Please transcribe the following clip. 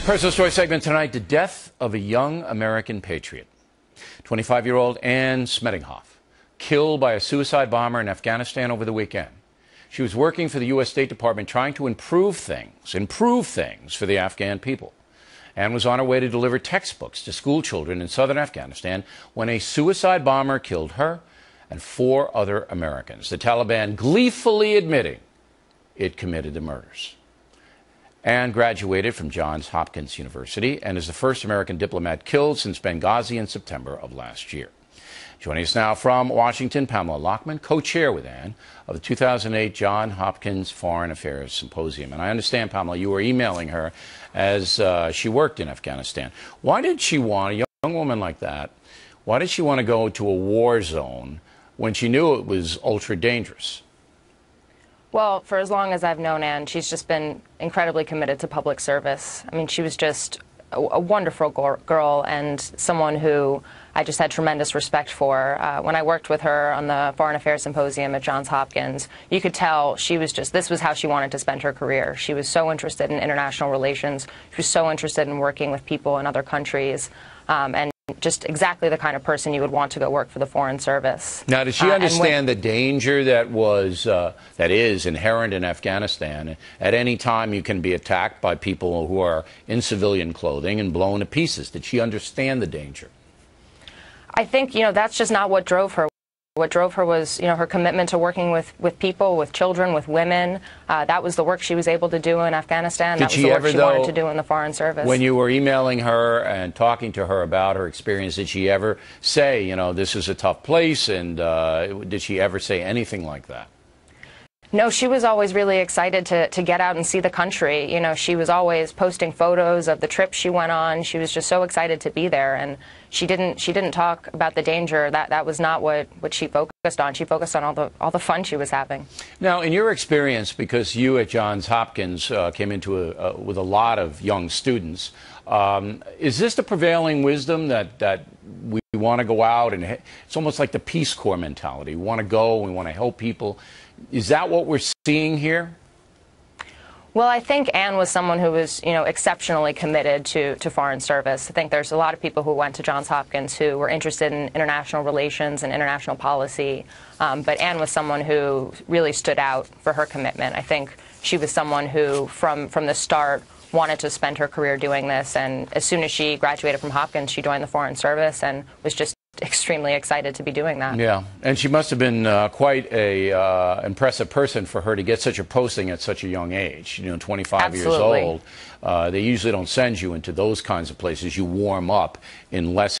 Personal story segment tonight, the death of a young American patriot. 25-year-old Anne Smedinghoff, killed by a suicide bomber in Afghanistan over the weekend. She was working for the US Department trying to improve things for the Afghan people. Anne was on her way to deliver textbooks to school children in southern Afghanistan when a suicide bomber killed her and 4 other Americans, the Taliban gleefully admitting it committed the murders. Anne graduated from Johns Hopkins University and is the first American diplomat killed since Benghazi in September of last year. Joining us now from Washington, Pamela Lockman, co-chair with Anne of the 2008 Johns Hopkins Foreign Affairs Symposium. And I understand, Pamela, you were emailing her as she worked in Afghanistan. Why did she want, a young woman like that, why did she want to go to a war zone when she knew it was ultra dangerous? Well, for as long as I've known Anne, she's just been incredibly committed to public service. I mean, she was just a wonderful girl and someone who I just had tremendous respect for. When I worked with her on the Foreign Affairs Symposium at Johns Hopkins, you could tell she was just, this was how she wanted to spend her career. She was so interested in international relations. She was so interested in working with people in other countries. And just exactly the kind of person you would want to go work for the Foreign Service. Now, did she understand the danger that is inherent in Afghanistan? At any time you can be attacked by people who are in civilian clothing and blown to pieces. Did she understand the danger? I think, that's just not what drove her. What drove her was, her commitment to working with people, with children, with women. That was the work she was able to do in Afghanistan. That was the work she wanted to do in the Foreign Service. When you were emailing her and talking to her about her experience, did she ever say, this is a tough place, and did she ever say anything like that? No, she was always really excited to get out and see the country. She was always posting photos of the trips she went on. She was just so excited to be there, and she didn't talk about the danger. That was not what she focused on. She focused on all the fun she was having. Now, in your experience, because you at Johns Hopkins came into with a lot of young students, is this the prevailing wisdom that we want to go out and it's almost like the Peace Corps mentality? We want to go, we want to help people. Is that what we're seeing here? Well, I think Anne was someone who was, exceptionally committed to foreign service. I think there's a lot of people who went to Johns Hopkins who were interested in international relations and international policy. But Anne was someone who really stood out for her commitment. I think she was someone who, from the start, wanted to spend her career doing this. And as soon as she graduated from Hopkins, she joined the Foreign Service and was just extremely excited to be doing that. Yeah, and she must have been quite a impressive person for her to get such a posting at such a young age. 25 Absolutely. years old. They usually don't send you into those kinds of places. You warm up in less